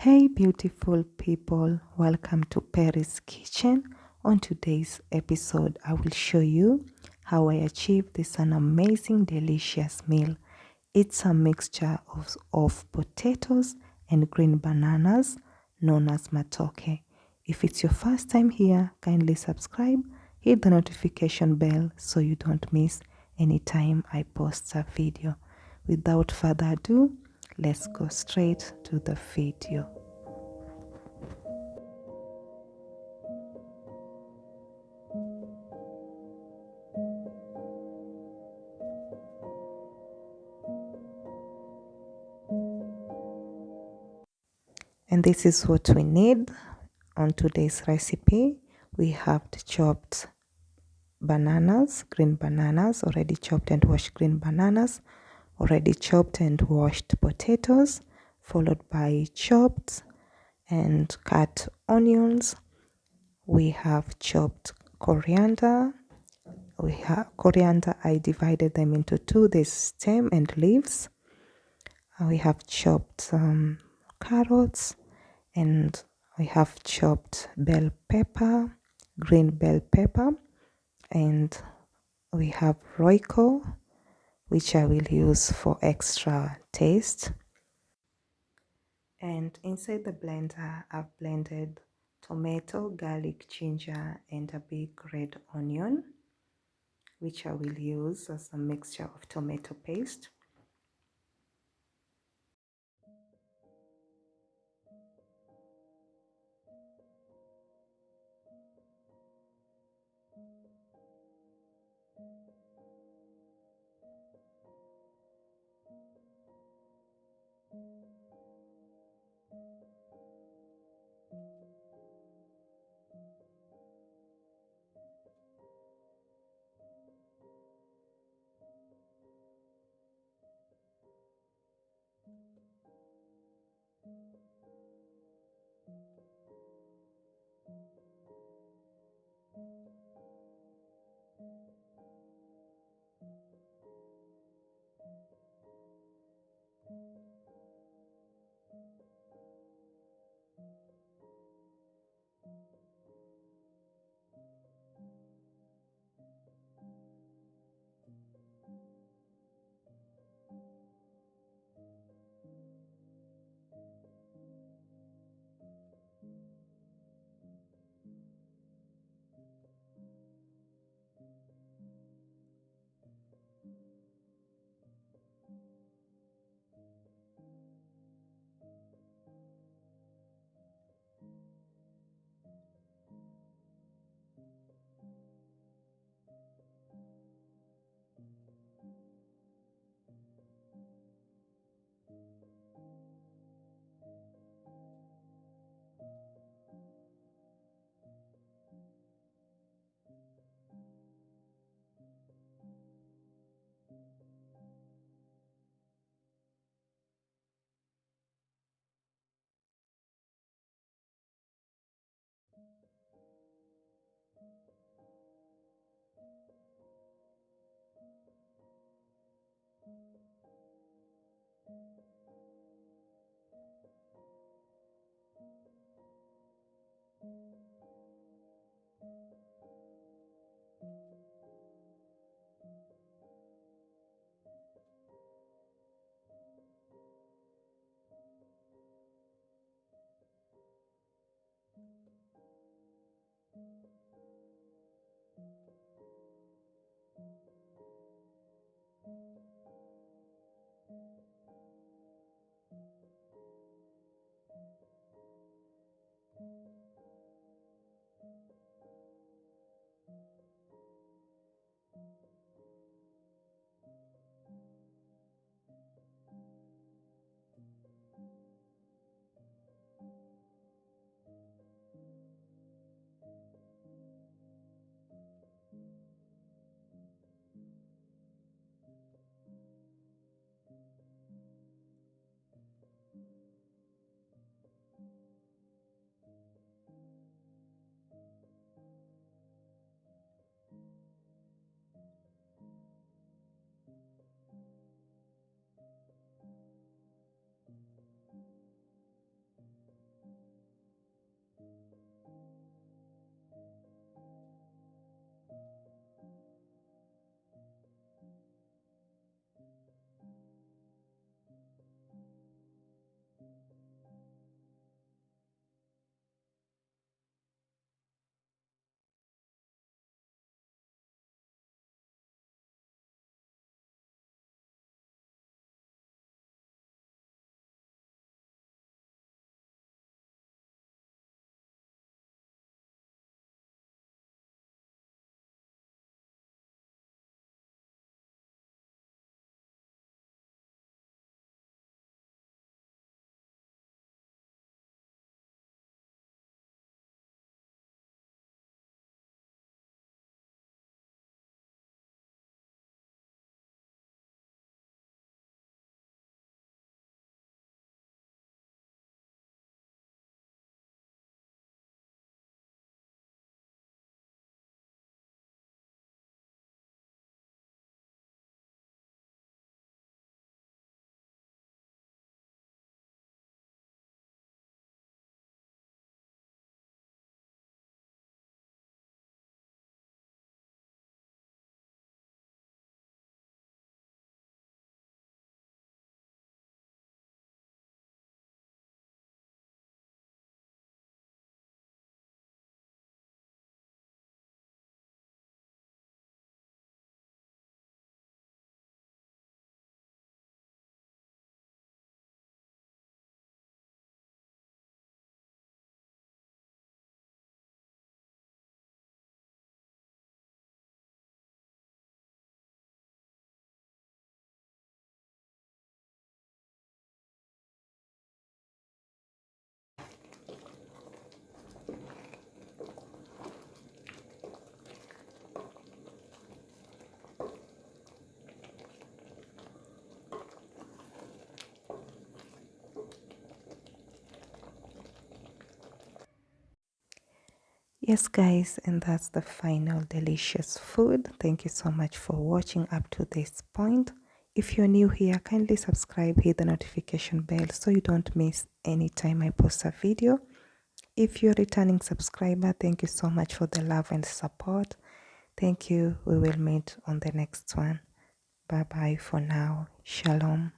Hey beautiful people, welcome to Perry's Kitchen. On today's episode, I will show you how I achieved this an amazing delicious meal. It's a mixture of potatoes and green bananas known as matoke. If it's your first time here, kindly subscribe, hit the notification bell so you don't miss any time I post a video. Without further ado, let's go straight to the video. And this is what we need on today's recipe. We have the chopped bananas, green bananas, already chopped and washed green bananas, already chopped and washed potatoes, followed by chopped and cut onions. We have chopped coriander. We have coriander, I divided them into two, the stem and leaves. We have chopped carrots, and we have chopped bell pepper, green bell pepper, and we have roiko, which I will use for extra taste. And inside the blender, I've blended tomato, garlic, ginger, and a big red onion, which I will use as a mixture of tomato paste. Yes, guys, and that's the final delicious food. Thank you so much for watching up to this point. If you're new here, kindly subscribe, hit the notification bell so you don't miss any time I post a video. If you're a returning subscriber, thank you so much for the love and support. Thank you. We will meet on the next one. Bye bye for now. Shalom.